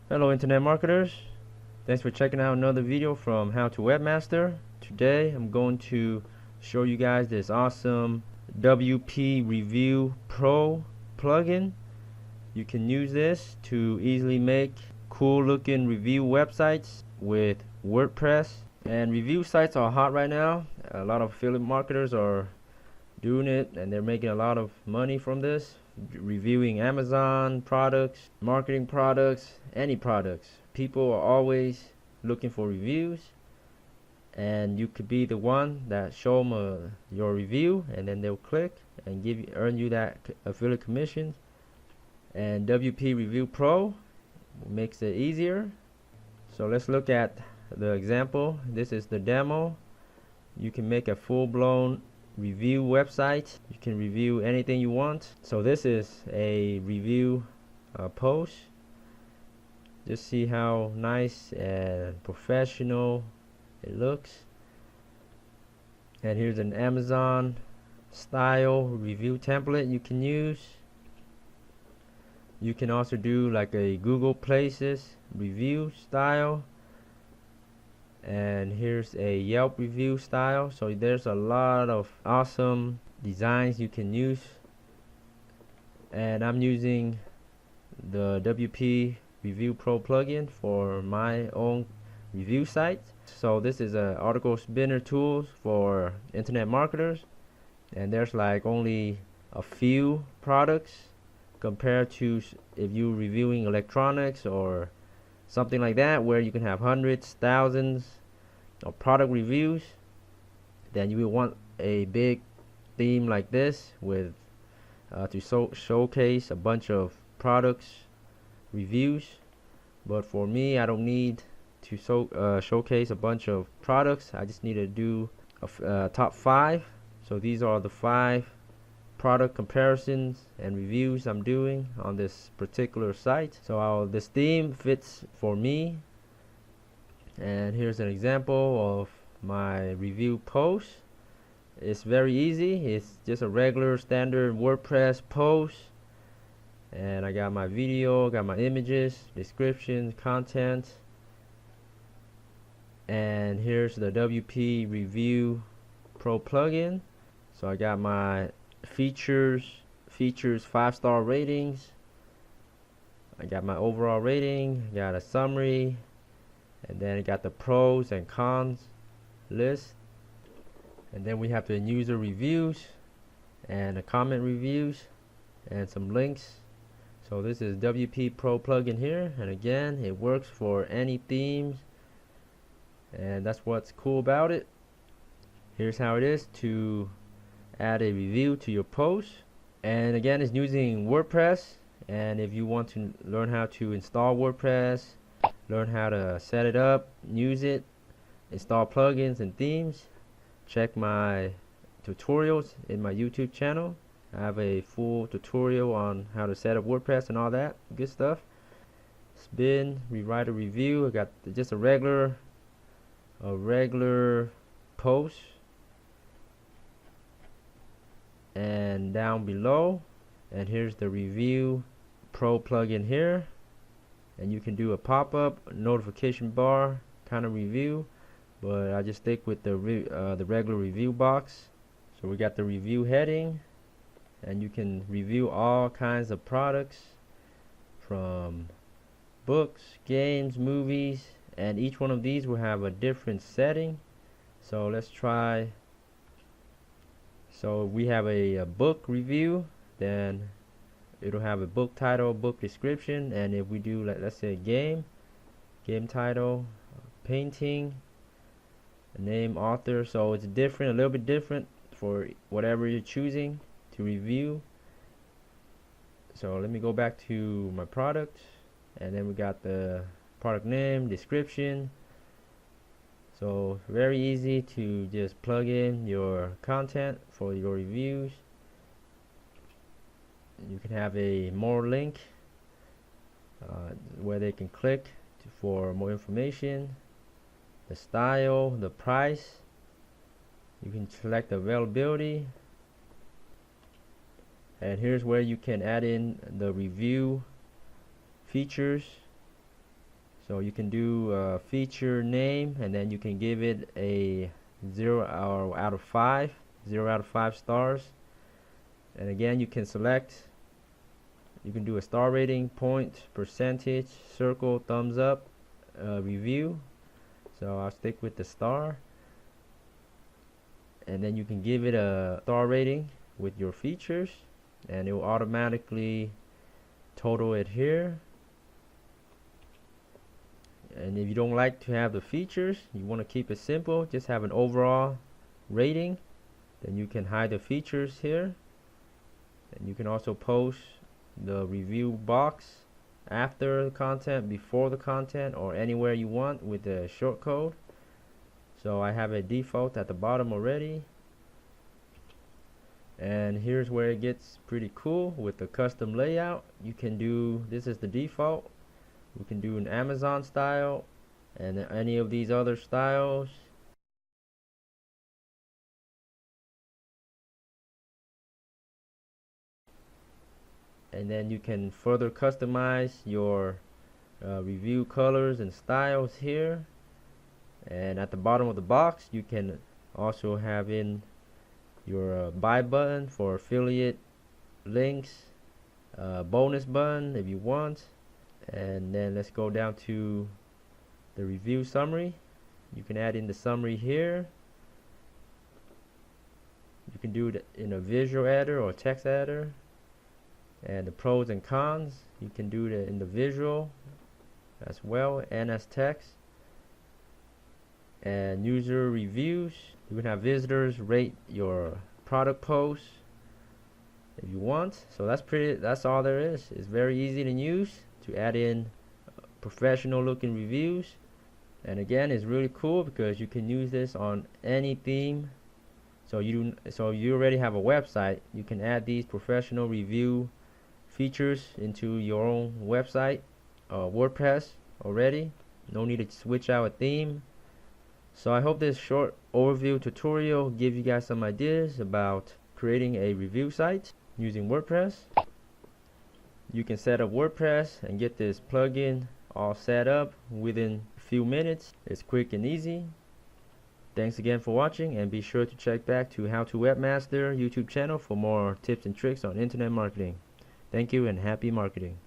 Hello internet marketers, thanks for checking out another video from How to Webmaster. Today I'm going to show you guys this awesome WP Review Pro plugin. You can use this to easily make cool looking review websites with WordPress, and review sites are hot right now. A lot of affiliate marketers are doing it and they're making a lot of money from this, reviewing Amazon products, marketing products, any products. People are always looking for reviews, and you could be the one that show them your review, and then they'll click and earn you that affiliate commission. And WP Review Pro makes it easier. So let's look at the example. This is the demo. You can make a full-blown review website. You can review anything you want. So this is a review post. Just see how nice and professional it looks. And here's an Amazon style review template you can use. You can also do like a Google Places review style, and here's a Yelp review style. So there's a lot of awesome designs you can use, and I'm using the WP Review Pro plugin for my own review site. So this is a article spinner tools for internet marketers, and there's like only a few products compared to if you're reviewing electronics or something like that, where you can have hundreds, thousands of product reviews. Then you will want a big theme like this with to showcase a bunch of products reviews. But for me, I don't need to showcase a bunch of products. I just need to do a top 5. So these are the 5 product comparisons and reviews I'm doing on this particular site. So this theme fits for me, and here's an example of my review post. It's very easy. It's just a regular standard WordPress post, and I got my video, got my images, description, content, and here's the WP Review Pro plugin. So I got my features 5-star ratings. I got my overall rating, got a summary, and then I got the pros and cons list, and then we have the user reviews and the comment reviews and some links. So this is WP Pro plugin here, and again, it works for any themes, and that's what's cool about it. Here's how it is to add a review to your post, and again, it's using WordPress. And if you want to learn how to install WordPress, learn how to set it up, use it, install plugins and themes, check my tutorials in my YouTube channel. I have a full tutorial on how to set up WordPress and all that good stuff. Spin, rewrite a review. I got just a regular post, and down below, and here's the Review Pro plugin here, and you can do a pop-up notification bar kind of review, but I just stick with the regular review box. So we got the review heading, and you can review all kinds of products from books, games, movies, and each one of these will have a different setting. So let's try. So we have a book review, then it'll have a book title, book description, and if we do let's say game title, painting, name, author. So it's different, a little bit different for whatever you're choosing to review. So let me go back to my product, and then we got the product name, description. So very easy to just plug in your content for your reviews. You can have a more link where they can click for more information, the style, the price. You can select the availability, and here's where you can add in the review features So you can do a feature name, and then you can give it a 0 or out of 5, 0 out of 5 stars. And again, you can select, you can do a star rating, point, percentage, circle, thumbs up, review. So I'll stick with the star. And then you can give it a star rating with your features, and it will automatically total it here. And if you don't like to have the features, you want to keep it simple, just have an overall rating, then you can hide the features here. And you can also post the review box after the content, before the content, or anywhere you want with the short code. So I have a default at the bottom already. And here's where it gets pretty cool with the custom layout. You can do, this is the default. We can do an Amazon style and any of these other styles. And then you can further customize your review colors and styles here. And at the bottom of the box, you can also have in your buy button for affiliate links, bonus button if you want. And then let's go down to the review summary. You can add in the summary here. You can do it in a visual editor or text editor. And the pros and cons, you can do it in the visual as well and as text. And user reviews, you can have visitors rate your product posts if you want. So that's all there is. It's very easy to use to add in professional looking reviews. And again, it's really cool because you can use this on any theme. So you already have a website, you can add these professional review features into your own website, WordPress already. No need to switch out a theme. So I hope this short overview tutorial gives you guys some ideas about creating a review site using WordPress. You can set up WordPress and get this plugin all set up within a few minutes. It's quick and easy. Thanks again for watching, and be sure to check back to How to Webmaster YouTube channel for more tips and tricks on internet marketing. Thank you and happy marketing.